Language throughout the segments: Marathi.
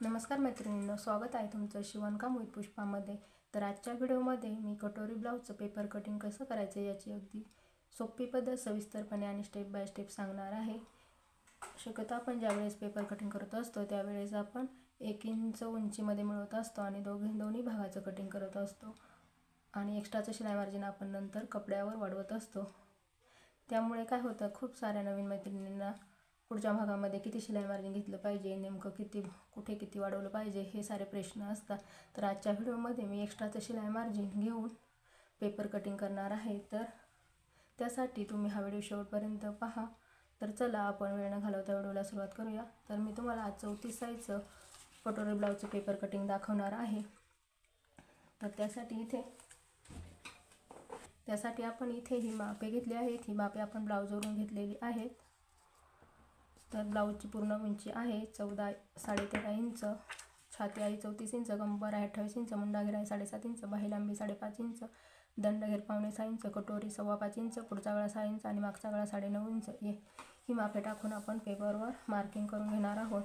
नमस्कार मैत्रिणींनो, स्वागत आहे तुमचं शिवणकाम विथ पुष्पामध्ये। तर आजच्या व्हिडिओमध्ये मी कटोरी ब्लाउजचं पेपर कटिंग कसं करायचं याची अगदी सोपी पद्धत सविस्तरपणे आणि स्टेप बाय स्टेप सांगणार आहे। शक्यतो आपण ज्यावेळेस पेपर कटिंग करत असतो त्यावेळेस आपण 1 इंच उंचीमध्ये मिळवत असतो आणि दोन्ही भागाचं कटिंग करत असतो आणि एक्स्ट्राचं शिलाई मार्जिन आपण नंतर कपड्यावर वाढवत असतो। त्यामुळे काय होतं, खूप साऱ्या नवीन मैत्रिणींना पुढच्या भागामध्ये किती शिलाई मार्जिन घेतलं पाहिजे, नेमकं कुठे किती वाढवलं पाहिजे हे सारे प्रश्न असतात। तर आजच्या व्हिडिओमध्ये मी एक्स्ट्राचं शिलाई मार्जिन घेऊन पेपर कटिंग करणार आहे। तर त्यासाठी तुम्ही हा व्हिडिओ शेवटपर्यंत पहा। तर चला आपण वेळ न घालवता व्हिडिओला सुरुवात करूया। तर मी तुम्हाला आज 34 साईजचं कटोरी ब्लाउजचं पेपर कटिंग दाखवणार आहे। तर त्यासाठी आपण इथे ही मापे घेतली आहेत। ही मापे आपण ब्लाउजवरून घेतलेली आहेत। तर ब्लाउजची पूर्ण उंची आहे 13.5 इंच, छाती आहे 34 इंच, कंबर आहे 28 इंच, मुंडा घेर आहे 7.5 इंच, बाही लांबी 5.5 इंच, दंड घेर 5.25 इंच, कटोरी 5.25 इंच, पुढचा गळा 6 इंच आणि मागचा गळा 9.5 इंच ही मापे टाकून आपण पेपरवर मार्किंग करून घेणार आहोत।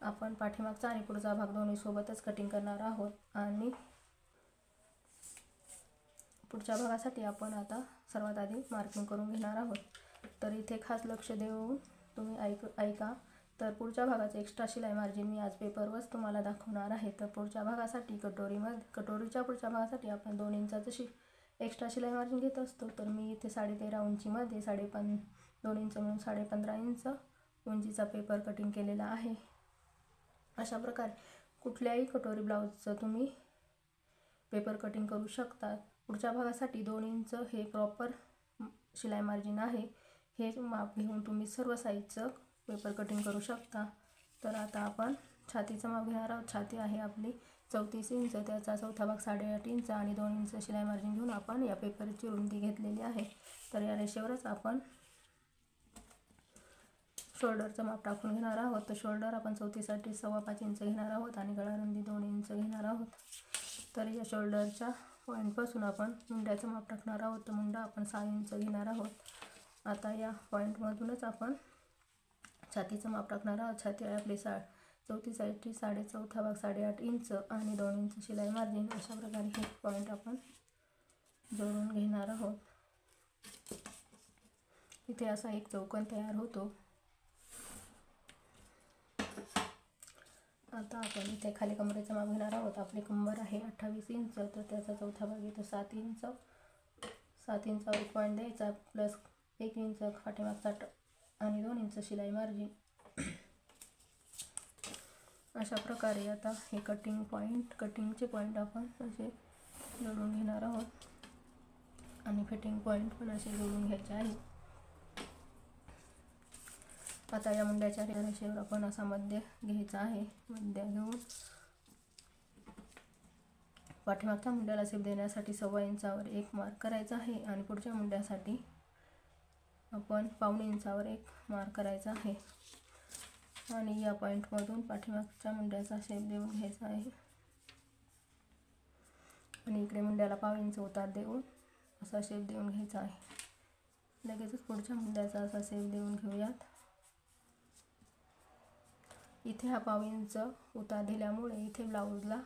आपण पाठीमागचा आणि पुढचा भाग दोन्ही सोबतच कटिंग करणार आहोत आणि पुढच्या भागासाठी आपण आता सर्वात आधी मार्किंग करून घेणार आहोत। तर इथे खास लक्ष देऊन तुम्ही ऐका। तर पुढच्या भागाचं एक्स्ट्रा शिलाई मार्जिन मी आज पेपरवरच तुम्हाला दाखवणार आहे। तर पुढच्या भागासाठी कटोरीच्या पुढच्या भागासाठी आपण 2 इंचाचं एक्स्ट्रा शिलाई मार्जिन घेत असतो। तर मी इथे 13.5 उंचीमध्ये 2 इंच म्हणून 15.5 इंच उंचीचा पेपर कटिंग केलेला आहे। अशा प्रकारे कुठल्याही कटोरी ब्लाउजचं तुम्ही पेपर कटिंग करू शकता। पुढच्या भागासाठी 2 इंच हे प्रॉपर शिलाई मार्जिन आहे। हे माप घेऊन तुम्ही सर्व साईजचं पेपर कटिंग करू शकता। तर आता आपण छातीचं माप घेणार आहोत। छाती आहे आपली 34 इंच, त्याचा चौथा भाग 8.5 इंच आणि 2 इंच शिलाई मार्जिन घेऊन आपण या पेपरची रुंदी घेतलेली आहे। तर या रेषेवरच आपण शोल्डरचं माप टाकून घेणार आहोत। तर शोल्डर आपण 34 साठी 5.25 इंच घेणार आहोत आणि गळा रुंदी 2 इंच घेणार आहोत। तर या शोल्डरच्या पॉईंटपासून आपण मुंड्याचं माप टाकणार आहोत। तर मुंडा आपण 6 इंच घेणार आहोत। आता या पॉईंटमधूनच आपण छातीचं माप टाकणार आहोत। छाती आहे आपली 34 साठी 4.5 भाग 8.5 इंच आणि 2 इंच शिलाई मार्जिन। अशा प्रकारे हे पॉईंट आपण जोडून घेणार आहोत। इथे असा एक चौकोन तयार होतो। आता आपण इथे खाली कमरेचं माप घेणार आहोत। आपली कंबर आहे 28 इंच, तर त्याचा चौथा भाग येतो 7 इंच। 7 इंचावर एक पॉईंट द्यायचा प्लस 1 इंच पाठीमागचा आणि 2 इंच शिलाई मार्जिन। अशा प्रकारे आता हे कटिंगचे पॉईंट आपण असे जोडून घेणार आहोत आणि फिटिंग पॉईंट पण असे जोडून घ्यायचे आहे। आता या मुंड्याच्या रेषेवर आपण असा मध्य घ्यायचा आहे। मध्य घेऊन पाठीमागच्या मुंड्याला शेप देण्यासाठी 1.25 इंचावर एक मार्क करायचा आहे आणि पुढच्या मुंड्यासाठी आपण 1.25 इंचावर एक मार्क करायचा आहे आणि या पॉईंटमधून पाठीमागच्या मुंड्याचा शेप देऊन घ्यायचा आहे आणि इकडे मुंड्याला 1.25 इंच उतार देऊन असा शेप देऊन घ्यायचा आहे। लगेचच पुढच्या मुंड्याचा असा शेप देऊन घेऊयात। इथे हा 1.25 इंच उतार दिल्यामुळे इथे ब्लाऊजला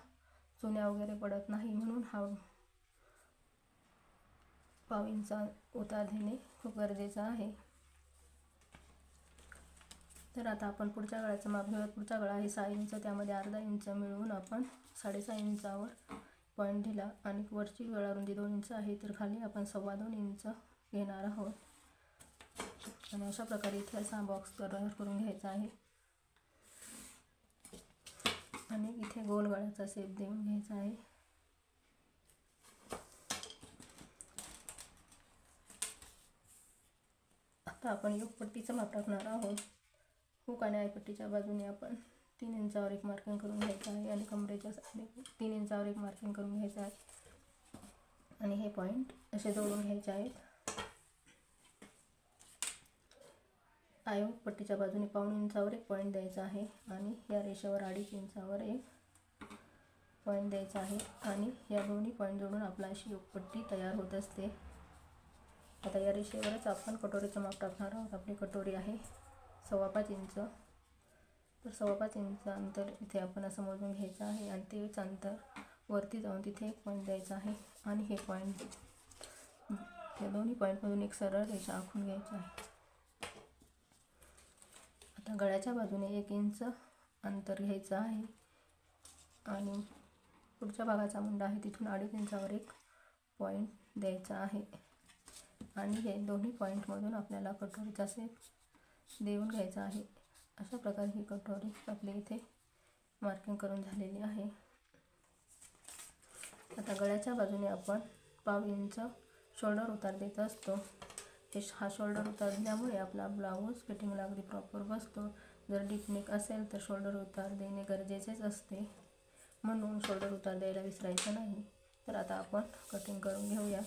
चुन्या वगैरे पडत नाही, म्हणून हा 1.25 इंच उतार देणे खूप गरजेचं आहे। तर आता आपण पुढच्या गळ्याचं माप घेऊयात। पुढचा गळा आहे 6 इंच, त्यामध्ये अर्धा इंच मिळवून आपण 6.5 इंचावर पॉईंट दिला आणि वरची गळा रुंदी 2 इंच आहे, तर खाली आपण 2.25 इंच घेणार आहोत आणि अशा प्रकारे इथे असा बॉक्स तयार करून घ्यायचा आहे आणि इथे गोल गळ्याचा शेप देऊन घ्यायचा आहे। आता आपण योकपट्टीचं माप टाकणार आहोत। हुक आणि आयपट्टीच्या बाजूने आपण 3 इंचावर एक मार्किंग करून घ्यायचं आहे आणि कमरेच्या साईडने 3 इंचावर एक मार्किंग करून घ्यायचं आहे आणि हे पॉईंट असे जोडून घ्यायचे आहेत। आयोग पट्टीच्या बाजूने 1.25 इंचावर एक पॉईंट द्यायचा आहे आणि या रेषेवर 2.5 इंचावर एक पॉईंट द्यायचा आहे आणि या दोन्ही पॉईंट जोडून आपला अशी योकपट्टी तयार होत असते। आता या रेषेवरच आपण कटोरीचं माप टाकणार आहोत। आपली कटोरी आहे 5.25 इंच, तर 5.25 इंच अंतर इथे आपण असं मोजून घ्यायचं आहे आणि तेच अंतर वरती जाऊन तिथे एक पॉईंट द्यायचा आहे आणि हे पॉईंट, या दोन्ही पॉईंटमधून एक सरळ रेषा आखून घ्यायची आहे. आता गळ्याच्या बाजूने 1 इंच अंतर घ्यायचं आहे आणि पुढच्या भागाचा मुंडा आहे तिथून 2.5 इंचावर एक पॉईंट द्यायचा आहे आणि हे दोन्ही पॉईंटमधून आपल्याला कटोरीचा शेप देऊन घ्यायचा आहे. अशा प्रकारे ही कटोरी आपली इथे मार्किंग करून झालेली आहे. आता गळ्याच्या बाजूने आपण 1/2 इंच शोल्डर उतार देत असतो. हा शोल्डर उतार दिल्यामुळे आपला ब्लाऊज फिटिंगला अगदी प्रॉपर बसतो. जर डीप नेक असेल तर शोल्डर उतार देणे गरजेचेच असते, म्हणून शोल्डर उतार द्यायला विसरायचं नाही. तर आता आपण कटिंग करून घेऊया.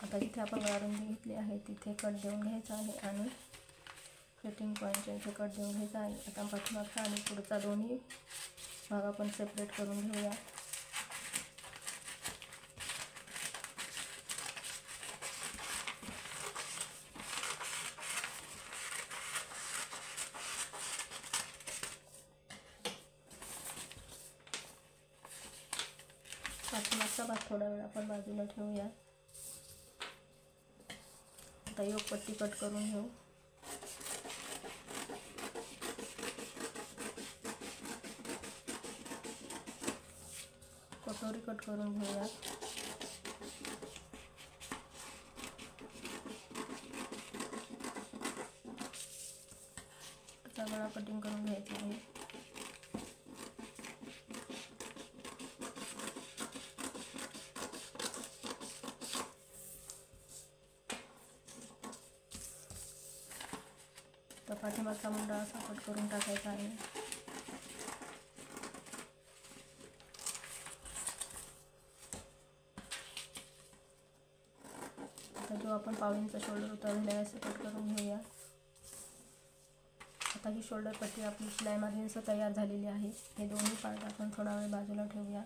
आता जिथे आपण गळारुंदी घेतली आहे तिथे कट देऊन घ्यायचा आहे आणि फिटिंग पॉईंटच्या इथे कट देऊन घ्यायचा आहे. आता पाठीमागचा आणि पुढचा दोन्ही भाग आपण सेपरेट करून घेऊया. पाठीमागचा भाग थोडा वेळ आपण बाजूला ठेवूया. आता योगपट्टी कट करून घेऊ. कटोरी कट करून घेऊया. आता गळा कटिंग करून घ्यायचा आहे. तर पाठीमागचा मुंडा असा कट करून टाकायचा आहे. आता जो आपण 1/2 इंच शोल्डर उतरलेला आहे असं कट करून घेऊया. आता ही शोल्डर पट्टी आपली शिलाई मार्जिनसह तयार झालेली आहे. हे दोन्ही पार्ट आपण थोडा वेळ बाजूला ठेवूया.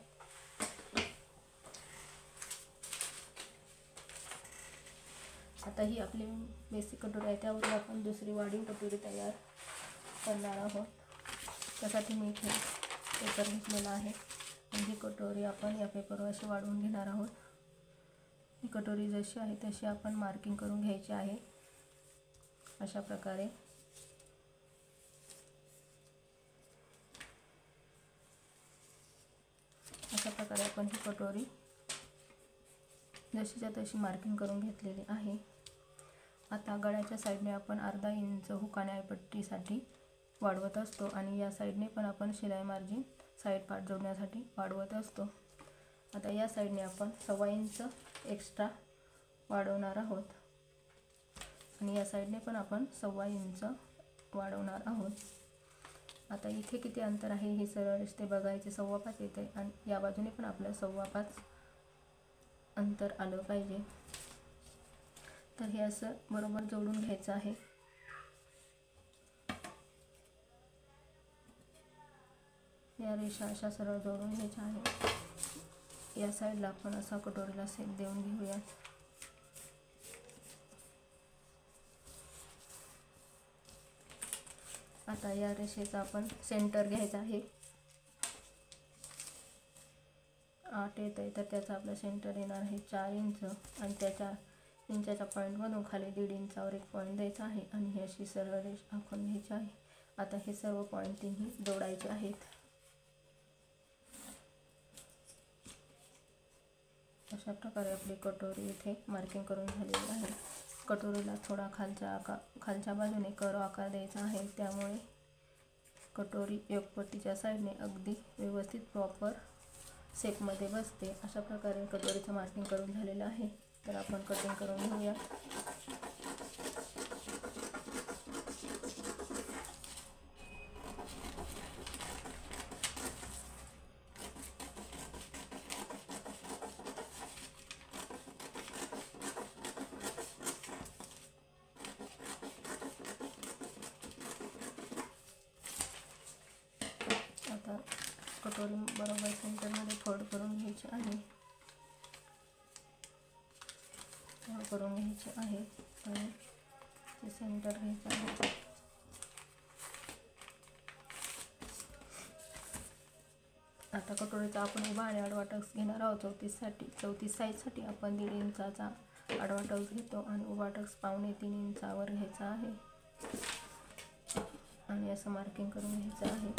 आता ही आपली बेसिक कटोरी आहे, त्यावर आपण दुसरी वाढीव कटोरी तयार करणार आहोत. त्यासाठी मी इथे पेपर घेतलेला आहे आणि ही कटोरी आपण या पेपरवर अशी वाढवून घेणार आहोत. ही कटोरी जशी आहे तशी आपण मार्किंग करून घ्यायची आहे. अशा प्रकारे आपण ही कटोरी जशीच्या तशी मार्किंग करून घेतलेली आहे. आता गळ्याच्या साईडने आपण 1/2 इंच हुकाने पट्टीसाठी वाढवत असतो आणि या साईडने पण आपण शिलाई मार्जिन साईड पार्ट जोडण्यासाठी वाढवत असतो. आता या साईडने आपण 1/4 इंच एक्स्ट्रा वाढवणार आहोत आणि या साईडने पण आपण 1/4 इंच वाढवणार आहोत. आता इथे किती अंतर आहे हे सरळ ते बघायचे. 5.25 येते आणि या बाजूने पण आपलं 5.25 अंतर आलं पाहिजे. तर हे असं बरोबर जोडून घ्यायचं आहे. या रेषा अशा सरळ जोडून घ्यायच्या आहे. या साईडला आपण असा कटोरीला शेप देऊन घेऊया. आता या रेषेचा आपण सेंटर घ्यायचा आहे. 8 येत आहे तर त्याचा आपला सेंटर येणार आहे 4 इंच आणि त्याच्या इंचाच्या पॉईंटमधून खाली 1.5 इंचावर एक पॉईंट द्यायचा आहे आणि ही अशी सरळ रेषा आखून घ्यायची आहे. आता हे सर्व पॉईंट तिन्ही जोडायचे आहेत. अशा प्रकारे आपली कटोरी इथे मार्किंग करून झालेली आहे. कटोरीला थोडा खालच्या बाजूने कर्व आकार द्यायचा आहे, त्यामुळे कटोरी योगपट्टीच्या साईडने अगदी व्यवस्थित प्रॉपर शेपमध्ये बसते. अशा प्रकारे कटोरीचं मार्किंग करून झालेलं आहे. तर आपण कटिंग करून घेऊया. आता कटोरी बरोबर सेंटरमध्ये फोल्ड करून घ्यायचे आहे, करून घ्यायचे आहे आणि ते सेंटर घ्यायचं आहे. आता कटोरीचा आपण उभा आणि आडवा टक्स घेणार आहोत. 34 साईजसाठी आपण 1.5 इंचाचा आडवा टक्स घेतो आणि उभा टक्स 2.25 इंचावर घ्यायचा आहे आणि असं मार्किंग करून घ्यायचं आहे.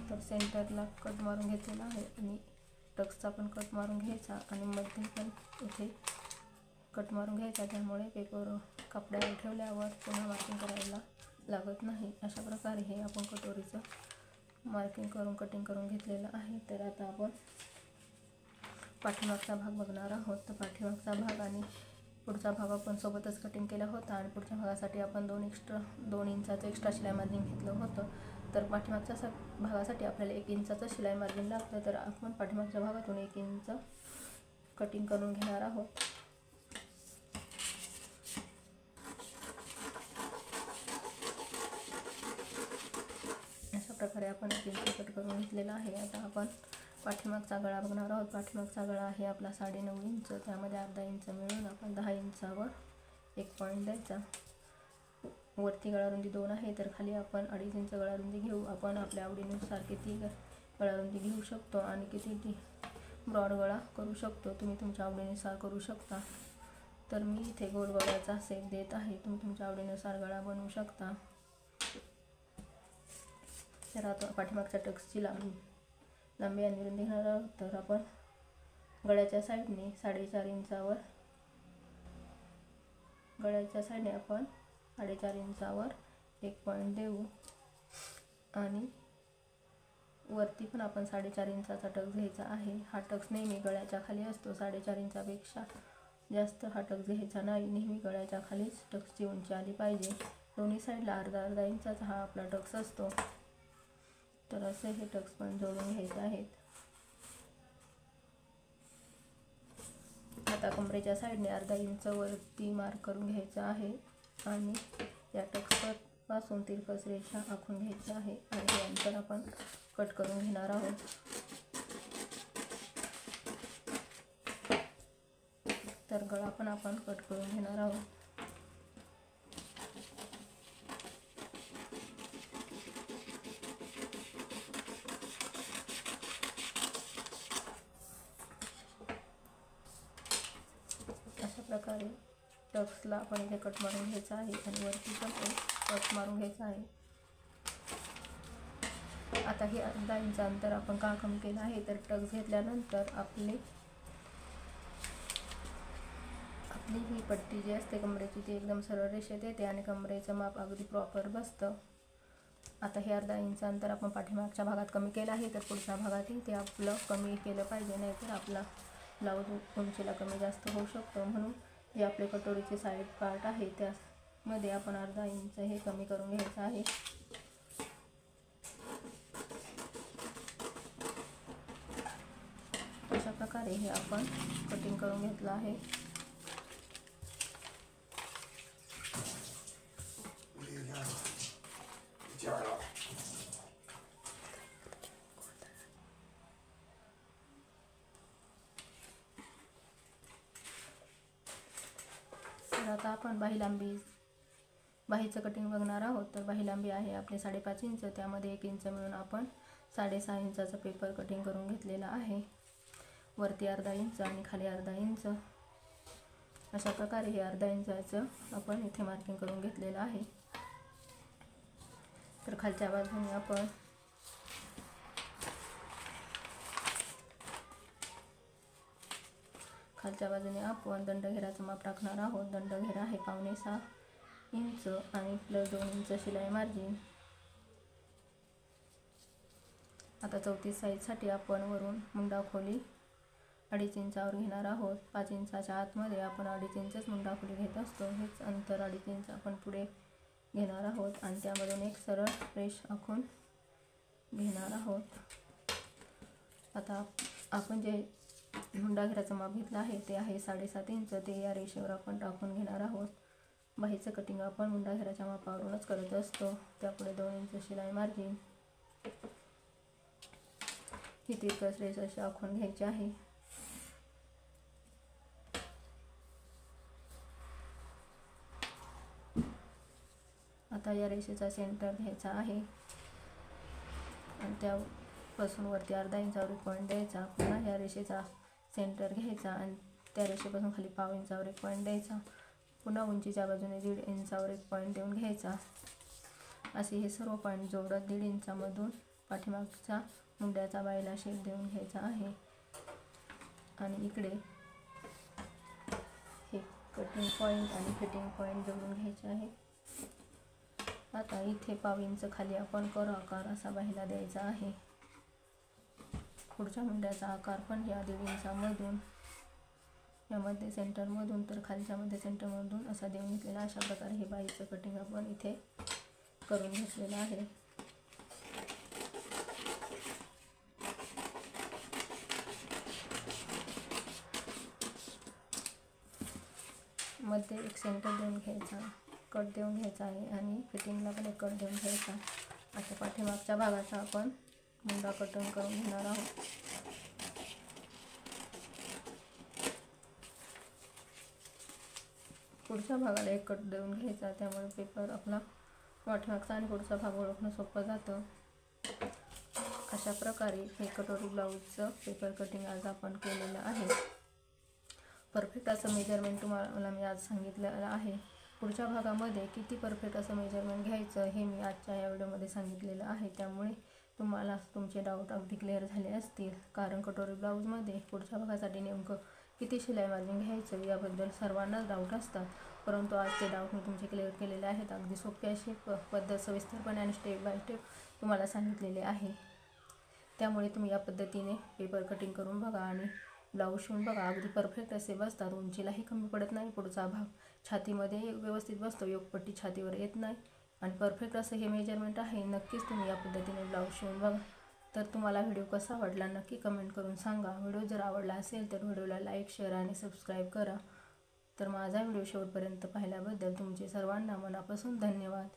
तर सेंटरला कट मारून घेतलेला आहे आणि टक्सचा पण कट मारून घ्यायचा आणि मध्ये पण इथे कट मारून घ्यायचा, त्यामुळे पेपर कपड्यावर ठेवल्यावर पुन्हा मार्किंग करायला लागत नाही. अशा प्रकारे हे आपण कटोरीचं मार्किंग करून कटिंग करून घेतलेलं आहे. तर आता आपण पाठीमागचा भाग बघणार आहोत. तर पाठीमागचा भाग आणि पुढचा भाग आपण सोबतच कटिंग केला होता आणि पुढच्या भागासाठी आपण 2 इंचाचं एक्स्ट्रा शिलाई मार्जिन घेतलं होतं. तर पाठीमागच्या भागासाठी आपल्याला 1 इंचाचं शिलाई मार्जिन लागतं. तर आपण पाठीमागच्या भागातून 1 इंच कटिंग करून घेणार आहोत. अशा प्रकारे आपण 1 इंच कट करून घेतलेला आहे. आता आपण पाठीमागचा गळा बघणार आहोत. पाठीमागचा गळा आहे आपला 9.5 इंच, त्यामध्ये अर्धा इंच मिळून आपण 10 इंचावर 1 पॉईंट द्यायचा. वरती गळा रुंदी 2 आहे, तर खाली आपण 2.5 इंच गळा रुंदी घेऊ. आपण आपल्या आवडीनुसार किती गळा रुंदी घेऊ शकतो आणि किती ब्रॉड गळा करू शकतो, तुम्ही तुमच्या आवडीनुसार करू शकता. तर मी इथे गोल गळ्याचा शेप देत आहे, तुम्ही तुमच्या आवडीनुसार गळा बनवू शकता. तर आता पाठीमागच्या टक्सची लांबी आणि रुंदी घेणार आहोत. तर आपण गळ्याच्या साईडने 4.5 इंचावर आपण 4.5 इंचावर 1 पॉईंट देऊ आणि वरती पण आपण 4.5 इंचाचा टक्स घ्यायचा आहे. हा टक्स नेहमी गळ्याच्या खाली असतो, 4.5 इंचापेक्षा जास्त हा टक्स घ्यायचा नाही. नेहमी गळ्याच्या खालीच टक्सची उंची आली पाहिजे. दोन्ही साईडला अर्धा इंचाचा हा आपला टक्स असतो. तर असे हे टक्स पण जोडून घ्यायचे आहेत. आता कमरेच्या साईडने अर्धा इंच वरती मार्क करून घ्यायचं आहे आणि या टक्स पासून तिरकस रेषा आखून घ्यायची आहे आणि हे अंतर आपण कट करून घेणार आहोत. तर गळा पण आपण कट करून घेणार आहोत. अशा प्रकारे टक्सला आपण इथे कट मारून घ्यायचा आहे आणि वरती पण कट मारून घ्यायचा आहे. आता हे अर्धा इंच अंतर आपण का कमी केलं आहे, तर टक्स घेतल्यानंतर आपली ही पट्टी जी असते कमरेची ती एकदम सरळ रेषेत येते आणि कमरेचं माप अगदी प्रॉपर बसतं. आता हे अर्धा इंच अंतर आपण पाठीमागच्या भागात कमी केलं आहे, तर पुढच्या भागातही ते आपलं कमी केलं पाहिजे, नाहीतर आपला ब्लाऊज उंचीला कमी जास्त होऊ शकतो. म्हणून जे आपले कटोरीचे साईड पार्ट आहे त्यामध्ये आपण अर्धा इंच हे कमी करून घ्यायचं आहे. अशा प्रकारे हे आपण कटिंग करून घेतलं आहे. तर आता आपण बाहीचं कटिंग बघणार आहोत. तर बाही लांबी आहे आपले 5.5 इंच, त्यामध्ये 1 इंच मिळून आपण 6.5 इंचाचं पेपर कटिंग करून घेतलेलं आहे. वरती अर्धा इंच आणि खाली अर्धा इंच. अशा प्रकारे हे अर्धा इंचाचं आपण इथे मार्किंग करून घेतलेलं आहे. तर खालच्या बाजूने आपण दंडघेराचं माप टाकणार आहोत. दंडघेरा आहे 5.5 इंच आणि प्लस 2 इंच शिलाई मार्जिन. आता 34 साईजसाठी आपण वरून मुंडा खोली 2.5 इंचावर घेणार आहोत. 5 इंचाच्या आतमध्ये आपण 2.5 इंचच मुंडा खोली घेत असतो. हेच अंतर 2.5 इंच आपण पुढे घेणार आहोत आणि त्यामधून एक सरळ रेष आखून घेणार आहोत. आता आपण जे मुंडा घेराचं माप घेतलं आहे ते आहे 7.5 इंच. ते या रेषेवर आपण टाकून घेणार आहोत. बाहीचं कटिंग आपण मुंडा घेराच्या मापावरूनच करत असतो. त्यापुढे 2 इंच शिलाई मार्जिन ही तिरकस रेष अशी आखून घ्यायची आहे. आता या रेषेचा सेंटर घ्यायचा आहे आणि त्यापासून वरती अर्धा इंचावर एक पॉईंट द्यायचा. पुन्हा या रेषेचा सेंटर घ्यायचा आणि त्या रेषेपासून खाली पाव इंचावर एक पॉईंट द्यायचा. पुन्हा उंचीच्या बाजूने 1.5 इंचावर एक पॉईंट देऊन घ्यायचा. असे हे सर्व पॉईंट जोडत 1.5 इंचामधून पाठीमागचा मुंड्याचा बाईला शेप देऊन घ्यायचा आहे. आणि इकडे हे कटिंग पॉईंट आणि फिटिंग पॉईंट जोडून घ्यायचे आहे. आता इथे पाव इंच खाली आपण कर आकार असा बाईला द्यायचा आहे. पुढच्या मुंड्याचा आकार पण या 1.5 इंचामधून यामध्ये सेंटरमधून तर खालच्या मध्ये सेंटरमधून असा देऊन घेतलेला. अशा प्रकारे हे बाईचं कटिंग आपण इथे करून घेतलेलं आहे. मध्ये एक सेंटर देऊन घ्यायचा, कट देऊन घ्यायचा आहे आणि फिटिंगला पण एक कट देऊन घ्यायचा. आता पाठीमागच्या भागाचा आपण मुंडा कटिंग करून घेणार आहोत. पुढच्या भागाला एक कट देऊन घ्यायचा, त्यामुळे पेपर आपला पाठीमागचा आणि पुढचा भाग ओळखणं सोपं जातं. अशा प्रकारे हे कटोरी ब्लाऊजचं पेपर कटिंग आज आपण केलेलं आहे. परफेक्ट असं मेजरमेंट तुम्हाला मी आज सांगितलेलं आहे. पुढच्या भागामध्ये किती परफेक्ट असं मेजरमेंट घ्यायचं हे मी आजच्या या व्हिडिओमध्ये सांगितलेलं आहे. त्यामुळे तुम्हाला तुमचे डाऊट अगदी क्लिअर झाले असतील. कारण कटोरी ब्लाऊजमध्ये पुढच्या भागासाठी नेमकं किती शिलाई मार्जिन घ्यायचं याबद्दल सर्वांनाच डाऊट असतात. परंतु आज ते डाऊट मी तुमचे क्लिअर केलेले आहेत. अगदी सोपी अशी पद्धत सविस्तरपणे आणि स्टेप बाय स्टेप तुम्हाला सांगितलेले आहे. त्यामुळे तुम्ही या पद्धतीने पेपर कटिंग करून बघा आणि ब्लाऊज शिवून बघा. अगदी परफेक्ट असे बसतात. उंचीलाही कमी पडत नाही. पुढचा भाग छातीमध्ये व्यवस्थित बसतो. योगपट्टी छातीवर येत नाही आणि परफेक्ट असं हे मेजरमेंट आहे. नक्कीच तुम्ही या पद्धतीने ब्लाऊज शिवून बघा. तर तुम्हाला व्हिडिओ कसा वाटला नक्की कमेंट करून सांगा. व्हिडिओ जर आवडला असेल तर व्हिडिओला लाईक, शेअर आणि सबस्क्राईब करा. तर माझा व्हिडिओ शेवटपर्यंत पाहिल्याबद्दल तुमचे सर्वांना मनापासून धन्यवाद.